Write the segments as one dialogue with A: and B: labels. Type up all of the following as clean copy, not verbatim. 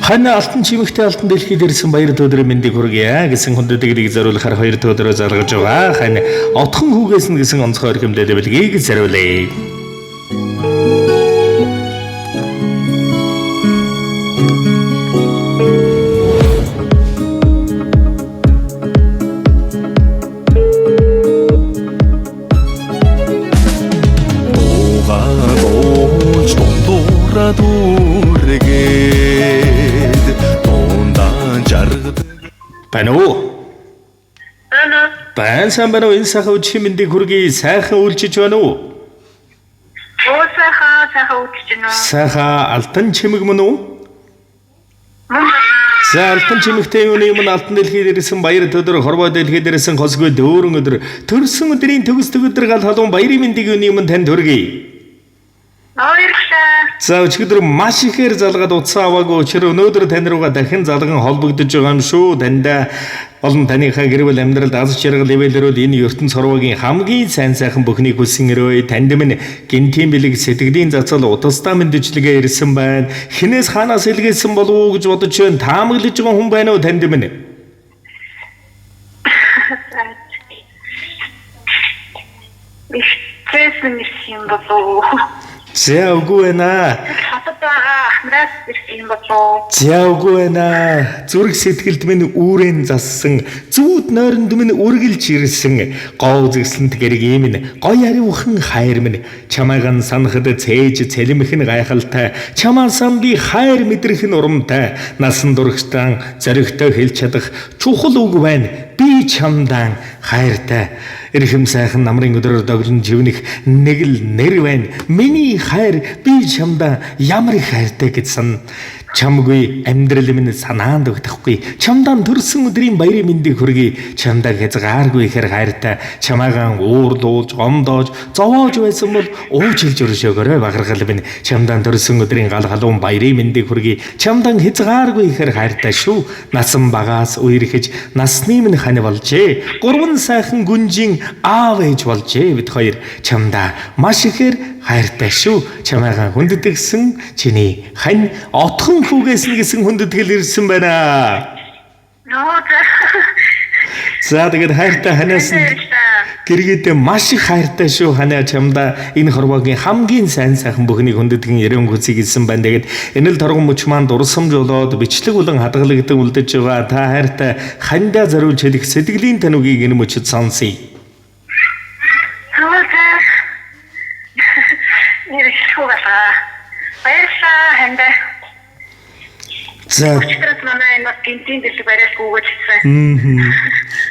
A: Хана алтан чимэгтэй алтан дэлхийд ирсэн баяр төдрөө мэндийг хүргье гэсэн хүндэтгэлийг зориулахаар хоёр төдрөө залгаж байгаа. Хана отхон хүүгээс нь гэсэн онцгой өргөмдөд бэлгийг зориулъя. Байна сайн байна уу? Энэ сайхан өчигний мэндийг хүргэе. Сайхан үйлчиж байна уу?
B: Сайхан үйлчиж байна уу?
A: Сайхан алтан чимэг мөн үү? За алтан чимэгтэй юуны юм алтан дэлхийд ирсэн баяр төдөр хорвоо дэлхийд ирсэн хосгүй дөөрөн өдөр төрсөн өдрийн төгс төгөдөр гал халуун баярын мэндийг юуны юм танд хүргэе. За өчигдөр маш ихээр залгаад утсаа аваагүй учраас өнөөдөр тань руугаа дахин залган холбогдож байгаа юм шүү. Таньда болон таныхаа гэр бүл амьдралд аз жаргал ивэлэрүүл энэ ертөнц хорвоогийн хамгийн сайн сайхан бүхнийг хүсэн өрөө. Танд минь гинтийн бэлэг сэтгэлийн зацал утастаа мэдчилгээ ирсэн байна. Хинээс хаанаас илгээсэн болов уу гэж бодож байна. Таамаглаж байгаа хүн байна уу танд минь?
B: Бишсэн юм болов уу?
A: За үгүй байна. За үгүй байна. Зүрх сэтгэлд минь үүрэн зассан, зүуд нойронд минь үргэлж ирсэн, гоо үзэсгэлэнт гэрэг ийм нь гоё ариухан хайр минь чамайган санахад цээж цэлмэх нь гайхалтай, чамаа сан би хайр мэдрэх нь урамтай, насан дурагчтан зоригтой хэлж чадах чухал үг байна. Би чамдан хайртай. Эрхэм сайхан намрын өдрөөр догдон живнэх нэг л нэр байна. Миний хайр би чамда ямар их хайртай гэсэн чамгүй амьдрал минь санаанд өгдөхгүй. Чамдан төрсөн өдрийн баярын мэндийг хүргэе. Чамда хязгааргүй ихээр хайртай. Чамаагаан уурлуулж, гомдоож, зовоож байсан бол ууж хэлж өршөөгөөрэй багаргал минь. Чамдан төрсөн өдрийн гал халуун баярын мэндийг хүргэе. Чамдан хязгааргүй ихээр хайртай шүү. Насан багаас үерхэж насны минь хань болжээ. Гурван сайхан гүнжийн аав ээж болжээ. Бид хоёр чамда маш ихээр хайртай шүү. Чамайгаа хүндэтгсэн чиний хань отхон хүүгээс нь гэсэн хүндэтгэл ирсэн байна. За тэгээд хайртай ханаас нь гэргээдээ маш их хайртай шүү. Ханаа чамда энэ хорвоогийн хамгийн сайн сайхан бүхнийг хүндэтгэн ярин хүсийг хэлсэн байна. Тэгээд энэ л торгон мөч маань дурсамж болоод бичлэг болон хадгалагдсан үлдэж байгаа. Та хайртай хандаа зориулж хэлэх сэтгэлийн танугийг энэ мөчөд сонсъё. За
B: өчигдөр манай энэ гинтийн дэлхий бариад гүгэлсэн.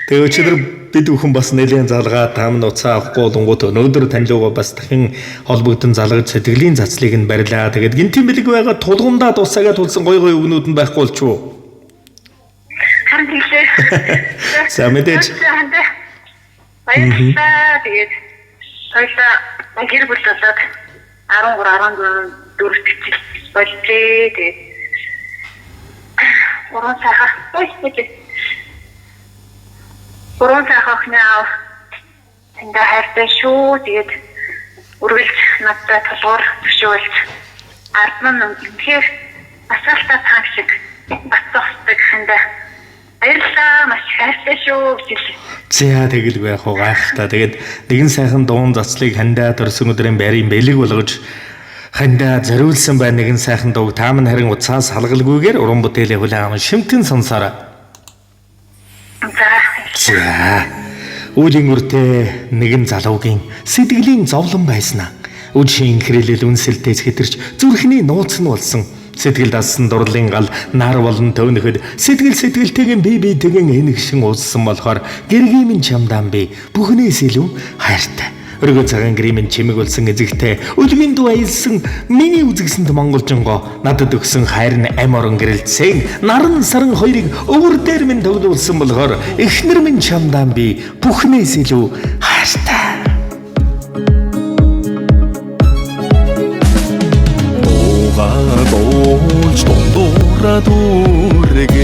A: Тэгээ өчигдөр бид бүхэн бас нэлээд залгаа таамн уцаа авахгүй болонгууд өнөөдөр танилууга бас дахин холбогдсон залгаж сэтгэлийн зацлыг нь барилаа. Тэгээд гинтийн бэлэг байгаа тулгамдаа тусаагаа тулсан гой гой өгнүүд нь байхгүй болчихвоо.
B: Харин тийшээ.
A: За мэдээж.
B: Баярлалаа. Тэгээд хоёлаа гэр бүл болоод 13 14 дөрөвт болжээ. Тэгээд Уран сайхан аав танда хайртай шүү. Тэгээд үргэлж надтай толгоор төвшөөлж ардман үнэхээр асаалтаа цааш шиг бацсахдаг ханда баярлалаа. Маш хайртай шүү гэж.
A: За тэгэл байх уу гайхалтай. Тэгээд нэгэн сайхан дуун зацлыг хандаа төрсөн өдрийн байрын бэлэг болгож хандаа зориулсан байна. Нэгэн сайхан дууг таамн харин уцаас халгалгүйгээр уран бүтээлээ хүлээн шимтэн сонсоорой. За үлийн үртэй нэгэн залуугийн сэтгэлийн зовлон байснаа үжийн хэрэлэл үнсэлтэйс хэтэрч зүрхний нууц нь болсон. Сэтгэл дассан дурлын гал нар болон төвнөхөд сэтгэлтэйгэн би тэгэн энэгшин ууссан болохоор гэргийн минь чамдаан би бүхнээс илүү хайртай. Өргөө цагаан гримэн чимэг болсон эзэгтэй өлгийн дуу аялсан миний үзэгсэнд монголжонгоо надад өгсөн хайр нь ам орон гэрэлцэн наран саран хоёрыг өвөр дээр минь тоглуулсан болохоор эхнэр минь чамдаан би бүхнээс илүү хайртай. Уугадуулж дундуура дүүргээд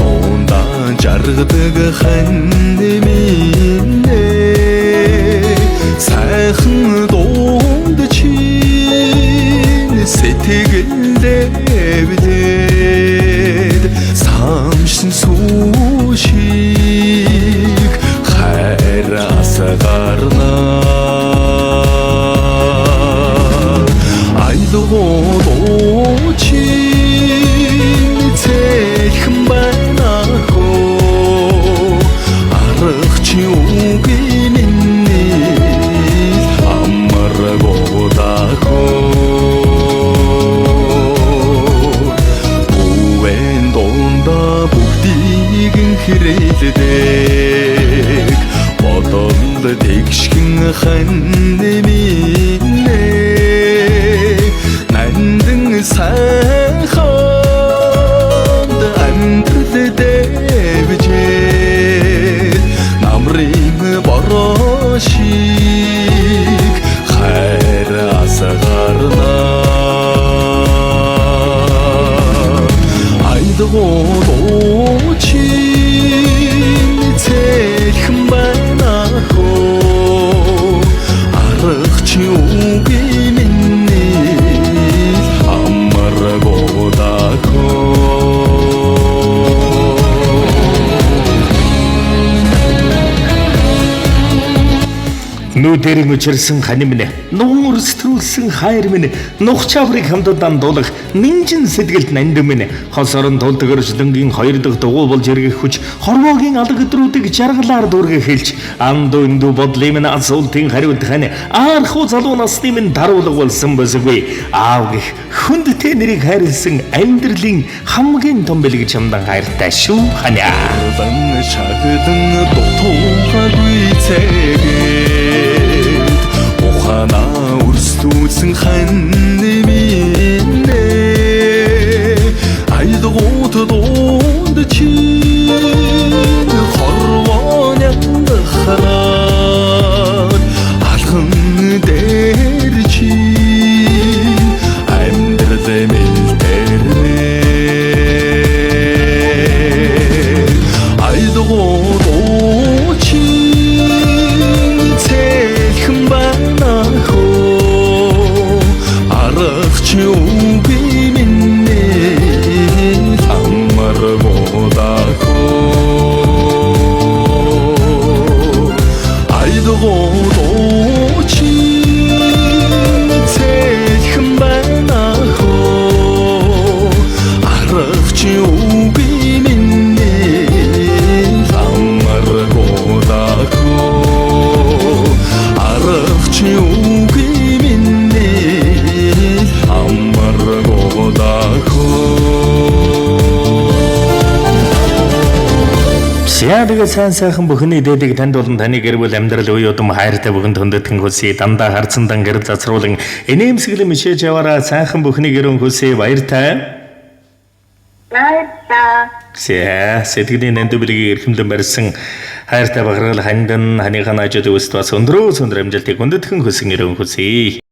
A: дундаа жаргадаг хань минь сайхан дунд чинь сэтгэлдээ
C: дэвдээд самшин сушиг хайраас гарна айлгоо чи цэхэн байна хөө аргач үгүй миний амаргоо дахөө үэн донда бүгдийг хэрэлдэг бодолд тэгшгэн ханнэминэ нандин сайханд амтрал дэвжээ намрын борошиг хайраас гарна айлгоо чи цэхэн байна хөө аргач үгүй миний амаргоо дахөө
A: Нүдэрийн учирсан хань минь нуур сэтгүүлсэн хайр минь нух чаврыг хамтдан дуулах нинжин сэтгэлд нанд минь хос орон тултгэрчлэнгийн 2 дахь дугуй болж иргэх хүч хорвоогийн алга өдрүүдийг жаргалаар дүүргэх хэлж андуу эндүү бодлын минь асуултын хариулт хань архуу залуу насны минь даруулга болсон босгүй аав гих хүндтэй нэрийг хайрлсан амьдралын хамгийн том бэлэг чамдан хайртай шүү ханя
C: шагдан дутуугагүй цэгээд ухаана өрстүүлсэн ханнэминэ айлгуут дуунд чи хорвоонянд хараад алхан дээр чи амьдрал мэлтэрнэ айлгуут чи цэхэн байна хөө аргач үгүй миний амаргоо дахөө айлгуут чи цэхэн байна хөө аргач үгүй миний амаргоо дахөө аргач үгүй миний амаргоо дахөө
A: Сяадаг сайн сайхан бүхний дээдэг танд болон таны гэр бүл амьдрал үе удам хайртай бүгэн хүндэтгэн хүсье дандаа харцсан гэр зацруулан инээмсэглэн мишээж яваараа сайхан бүхний гэрэн хүсье баяртай. Сэтгэлийн нандублыг эрхэмлэн барьсан хайртай баграл хандан ханыхаа наажууд өст бас өндрөө амжилтыг хүндэтгэн хүсэн гэрэн хүсье.